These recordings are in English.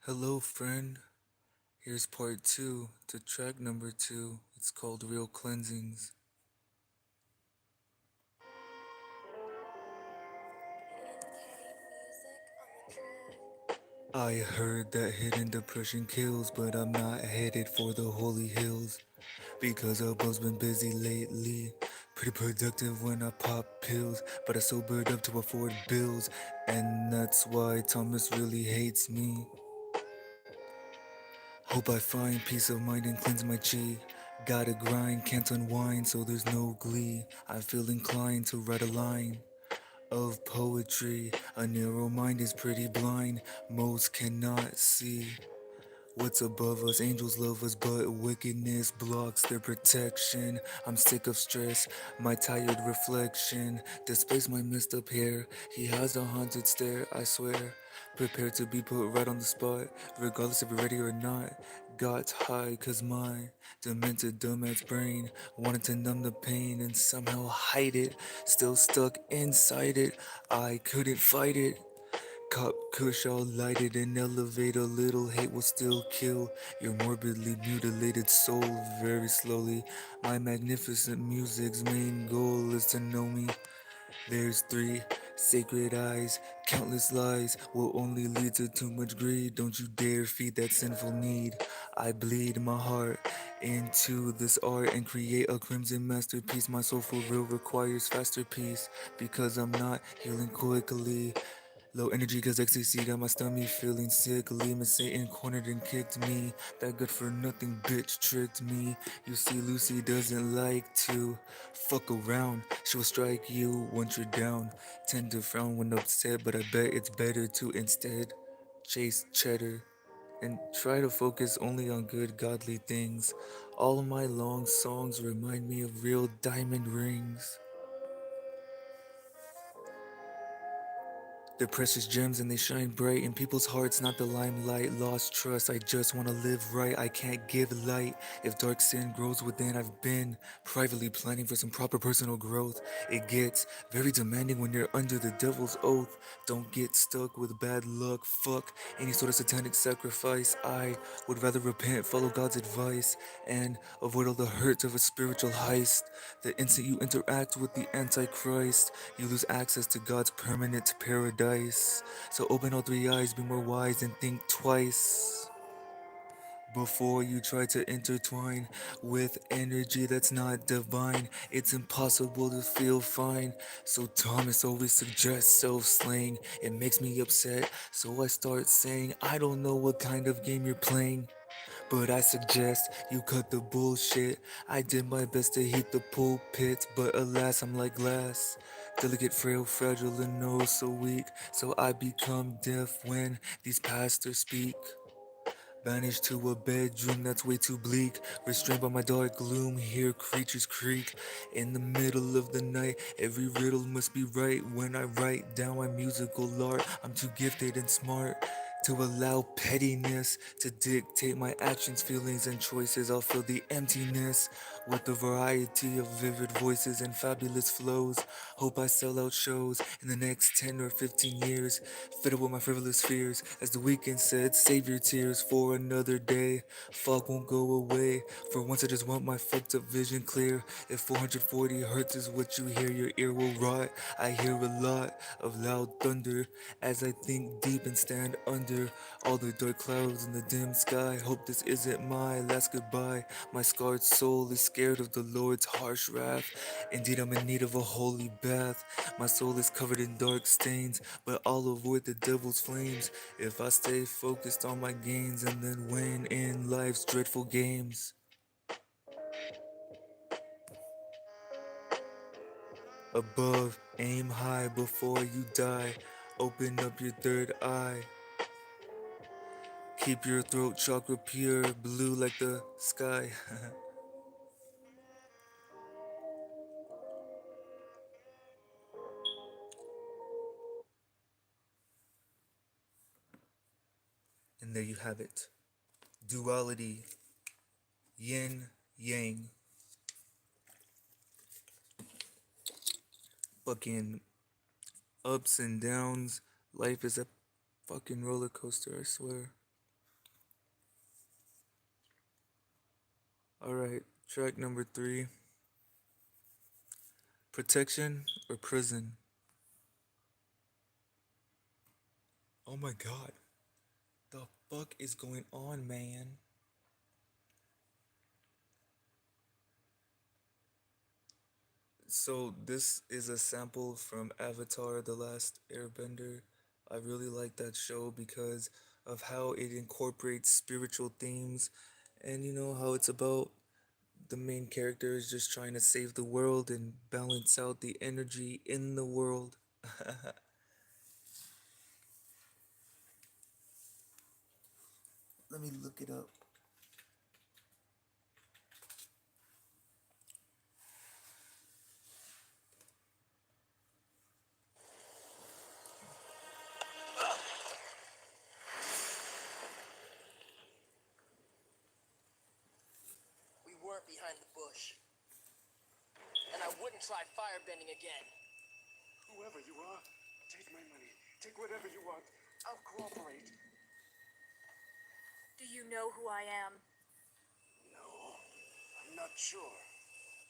Hello, friend. Here's part two to track number two. It's called Real Cleansings. I heard that hidden depression kills, but I'm not headed for the holy hills. Because I've been busy lately. Pretty productive when I pop pills, but I sobered up to afford bills. And that's why Thomas really hates me. Hope I find peace of mind and cleanse my chi. Gotta grind, can't unwind, so there's no glee. I feel inclined to write a line of poetry. A narrow mind is pretty blind, most cannot see what's above us. Angels love us, but wickedness blocks their protection. I'm sick of stress, my tired reflection displays my messed up hair. He has a haunted stare, I swear. Prepared to be put right on the spot, regardless if you're ready or not. Got high, cause my demented dumbass brain wanted to numb the pain and somehow hide it. Still stuck inside it, I couldn't fight it. Cop kush all lighted and elevate. A little hate will still kill your morbidly mutilated soul very slowly. My magnificent music's main goal is to know me. There's three sacred eyes, countless lies will only lead to too much greed. Don't you dare feed that sinful need. I bleed my heart into this art and create a crimson masterpiece. My soul for real requires faster peace because I'm not healing quickly. Low energy cause ecstasy got my stomach feeling sickly. Miss Satan cornered and kicked me. That good for nothing bitch tricked me. You see, Lucy doesn't like to fuck around. She will strike you once you're down. Tend to frown when upset, but I bet it's better to instead chase cheddar and try to focus only on good godly things. All of my long songs remind me of real diamond rings. They're precious gems and they shine bright in people's hearts, not the limelight. Lost trust, I just wanna live right. I can't give light if dark sin grows within. I've been privately planning for some proper personal growth. It gets very demanding when you're under the devil's oath. Don't get stuck with bad luck. Fuck any sort of satanic sacrifice. I would rather repent, follow God's advice, and avoid all the hurt of a spiritual heist. The instant you interact with the Antichrist, you lose access to God's permanent paradise. So open all three eyes, be more wise, and think twice before you try to intertwine with energy that's not divine. It's impossible to feel fine. So Thomas always suggests self-slaying. It makes me upset, so I start saying, I don't know what kind of game you're playing, but I suggest you cut the bullshit. I did my best to heat the pulpit, but alas, I'm like glass. Delicate, frail, fragile, and oh so weak. So I become deaf when these pastors speak. Banished to a bedroom that's way too bleak. Restrained by my dark gloom, hear creatures creak. In the middle of the night, every riddle must be right. When I write down my musical art, I'm too gifted and smart to allow pettiness to dictate my actions, feelings, and choices. I'll fill the emptiness with a variety of vivid voices and fabulous flows. Hope I sell out shows in the next 10 or 15 years, fitted with my frivolous fears. As the weekend said, save your tears for another day. Fog won't go away. For once, I just want my fucked up vision clear. If 440 hertz is what you hear, your ear will rot. I hear a lot of loud thunder as I think deep and stand under all the dark clouds in the dim sky. Hope this isn't my last goodbye. My scarred soul is scared of the Lord's harsh wrath. Indeed, I'm in need of a holy bath. My soul is covered in dark stains, but I'll avoid the devil's flames if I stay focused on my gains and then win in life's dreadful games. Above, aim high before you die. Open up your third eye. Keep your throat chakra pure, blue like the sky. And there you have it. Duality, yin, yang. Fucking ups and downs. Life is a fucking roller coaster, I swear. Alright, track number 3, protection or prison? Oh my god. The fuck is going on, man? So this is a sample from Avatar: The Last Airbender. I really like that show because of how it incorporates spiritual themes and how it's about the main character is just trying to save the world and balance out the energy in the world. Let me look it up. We weren't behind the bush. And I wouldn't try firebending again. Whoever you are, take my money. Take whatever you want. I'll cooperate. Do you know who I am? No, I'm not sure.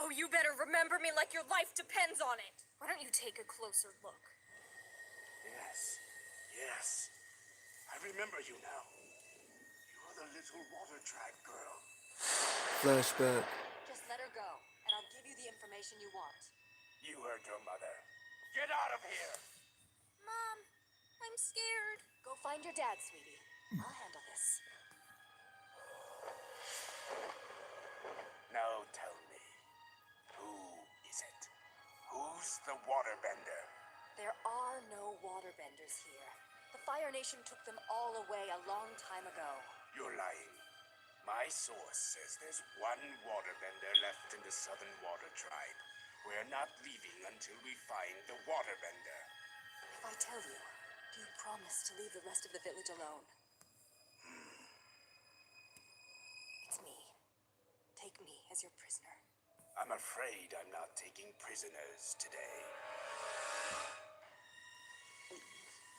Oh, you better remember me like your life depends on it. Why don't you take a closer look? Yes. I remember you now. You're the little water tribe girl. Flashback. Just let her go, and I'll give you the information you want. You heard your mother. Get out of here! Mom, I'm scared. Go find your dad, sweetie. I'll handle this. Now tell me, who is it? Who's the waterbender? There are no waterbenders here. The Fire Nation took them all away a long time ago. You're lying. My source says there's one waterbender left in the Southern Water Tribe. We're not leaving until we find the waterbender. If I tell you, do you promise to leave the rest of the village alone? It's me. Take me as your prisoner. I'm afraid I'm not taking prisoners today.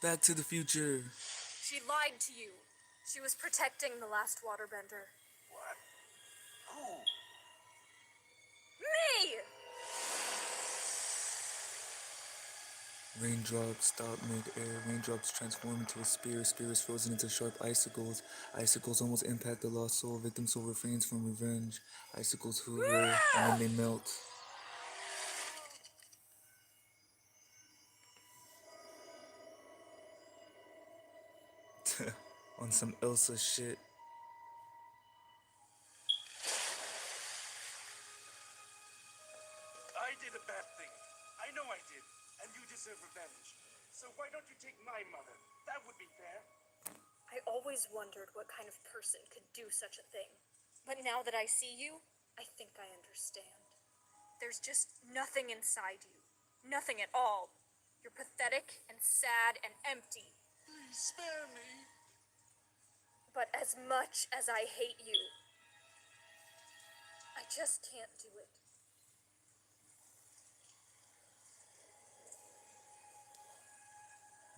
Back to the future. She lied to you. She was protecting the last waterbender. What? Who? Me! Raindrops stop mid-air. Raindrops transform into a spear. Spear is frozen into sharp icicles. Icicles almost impact the lost soul. Victim soul refrains from revenge. Icicles hover and then they melt. On some Elsa shit. I did a bad thing. I know I did. And you deserve revenge. So why don't you take my mother? That would be fair. I always wondered what kind of person could do such a thing. But now that I see you, I think I understand. There's just nothing inside you. Nothing at all. You're pathetic and sad and empty. Please spare me. But as much as I hate you, I just can't do it.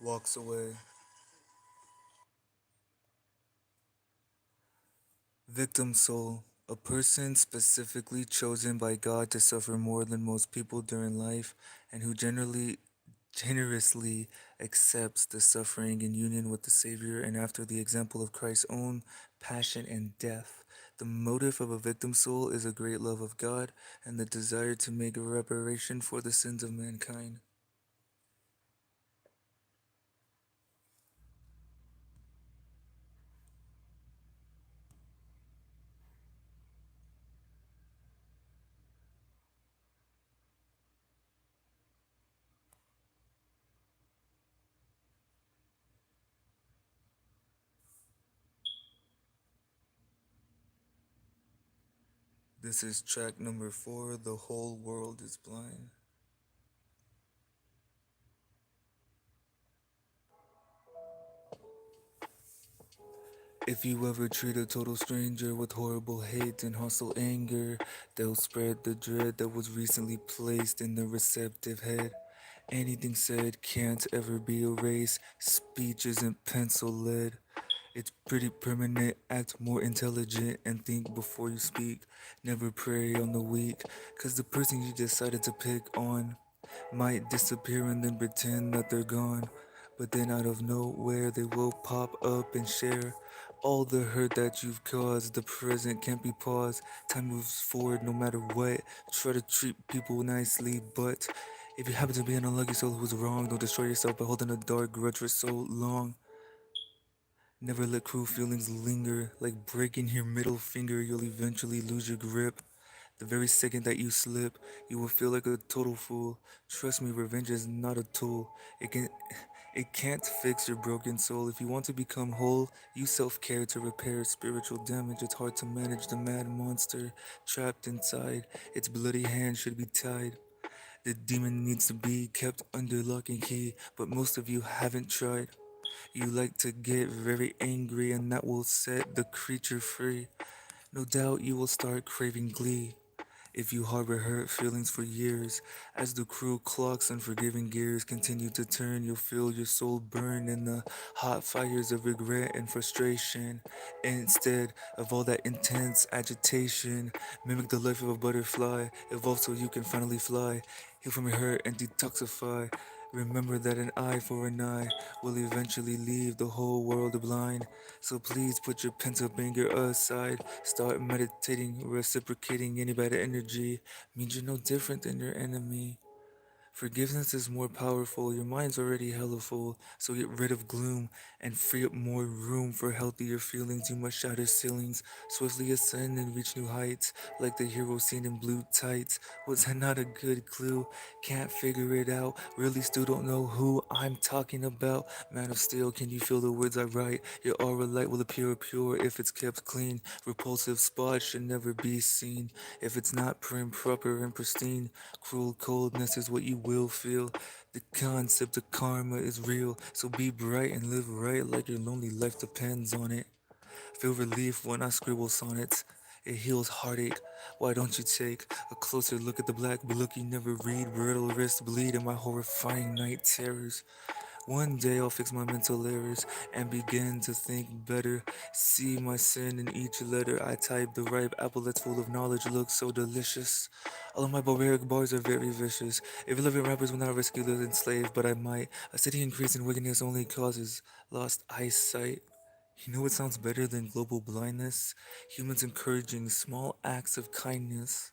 Walks away. Victim soul. A person specifically chosen by God to suffer more than most people during life and who generously accepts the suffering in union with the Savior and after the example of Christ's own passion and death. The motive of a victim soul is a great love of God and the desire to make a reparation for the sins of mankind. This is track number 4, The Whole World is Blind. If you ever treat a total stranger with horrible hate and hostile anger, they'll spread the dread that was recently placed in the receptive head. Anything said can't ever be erased, speech isn't pencil lead. It's pretty permanent. Act more intelligent and think before you speak. Never prey on the weak, cause the person you decided to pick on might disappear and then pretend that they're gone. But then out of nowhere, they will pop up and share all the hurt that you've caused. The present can't be paused. Time moves forward no matter what. Try to treat people nicely, but if you happen to be an unlucky soul who's wrong, don't destroy yourself by holding a dark grudge for so long. Never let cruel feelings linger. Like breaking your middle finger, you'll eventually lose your grip. The very second that you slip, you will feel like a total fool. Trust me, revenge is not a tool. It can't fix your broken soul. If you want to become whole, use self-care to repair spiritual damage. It's hard to manage the mad monster trapped inside. Its bloody hand should be tied. The demon needs to be kept under lock and key, but most of you haven't tried. You like to get very angry, and that will set the creature free. No doubt you will start craving glee if you harbor hurt feelings for years. As the cruel clock's unforgiving gears continue to turn, you'll feel your soul burn in the hot fires of regret and frustration. Instead of all that intense agitation, mimic the life of a butterfly, evolve so you can finally fly, heal from your hurt and detoxify. Remember that an eye for an eye will eventually leave the whole world blind. So please put your pent up anger aside. Start meditating, reciprocating any bad energy. Means you're no different than your enemy. Forgiveness is more powerful. Your mind's already hella full, so get rid of gloom and free up more room for healthier feelings. You must shatter ceilings, swiftly ascend and reach new heights, like the hero seen in blue tights. Was that not a good clue? Can't figure it out. Really still don't know who I'm talking about. Man of steel, can you feel the words I write? Your aura light will appear pure if it's kept clean. Repulsive spots should never be seen if it's not prim, proper, and pristine. Cruel coldness is what you will feel. The concept of karma is real, so be bright and live right like your lonely life depends on it. Feel relief when I scribble sonnets. It heals heartache. Why don't you take a closer look at the black book you never read? Brittle wrist bleed and my horrifying night terrors. One day I'll fix my mental errors and begin to think better. See my sin in each letter I type. The ripe apple that's full of knowledge looks so delicious. All of my barbaric bars are very vicious. Irrelevant rappers will not rescue the enslaved, but I might. A steady increase in wickedness only causes lost eyesight. You know what sounds better than global blindness? Humans encouraging small acts of kindness.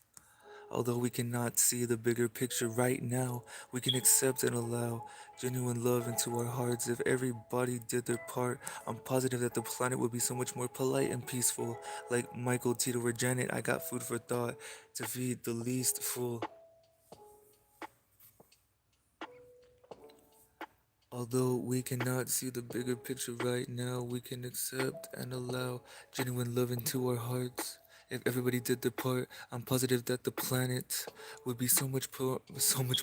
Although we cannot see the bigger picture right now, we can accept and allow genuine love into our hearts. If everybody did their part, I'm positive that the planet would be so much more polite and peaceful. Like Michael, Tito, or Janet, I got food for thought to feed the least full. Although we cannot see the bigger picture right now, we can accept and allow genuine love into our hearts. If everybody did their part, I'm positive that the planet would be so much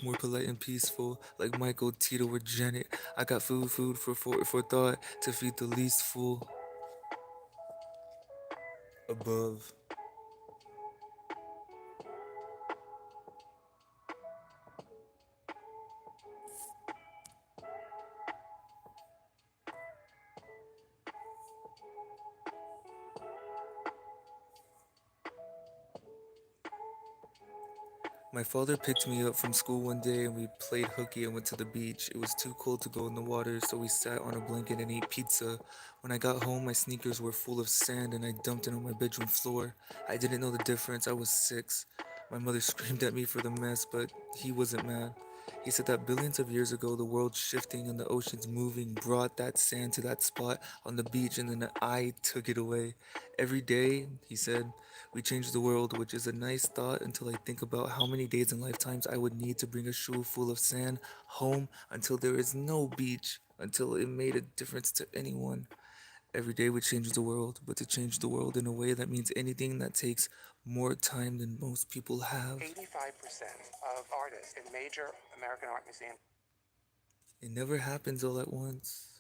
more polite and peaceful. Like Michael, Tito, or Janet, I got food for thought to feed the least full above. My father picked me up from school one day and we played hooky and went to the beach. It was too cold to go in the water, so we sat on a blanket and ate pizza. When I got home, my sneakers were full of sand and I dumped it on my bedroom floor. I didn't know the difference, I was 6. My mother screamed at me for the mess, but he wasn't mad. He said that billions of years ago, the world shifting and the oceans moving brought that sand to that spot on the beach, and then I took it away. Every day, he said, we change the world, which is a nice thought until I think about how many days and lifetimes I would need to bring a shoe full of sand home until there is no beach, until it made a difference to anyone. Every day we change the world, but to change the world in a way that means anything that takes more time than most people have. 85% of artists in major American art museums. It never happens all at once.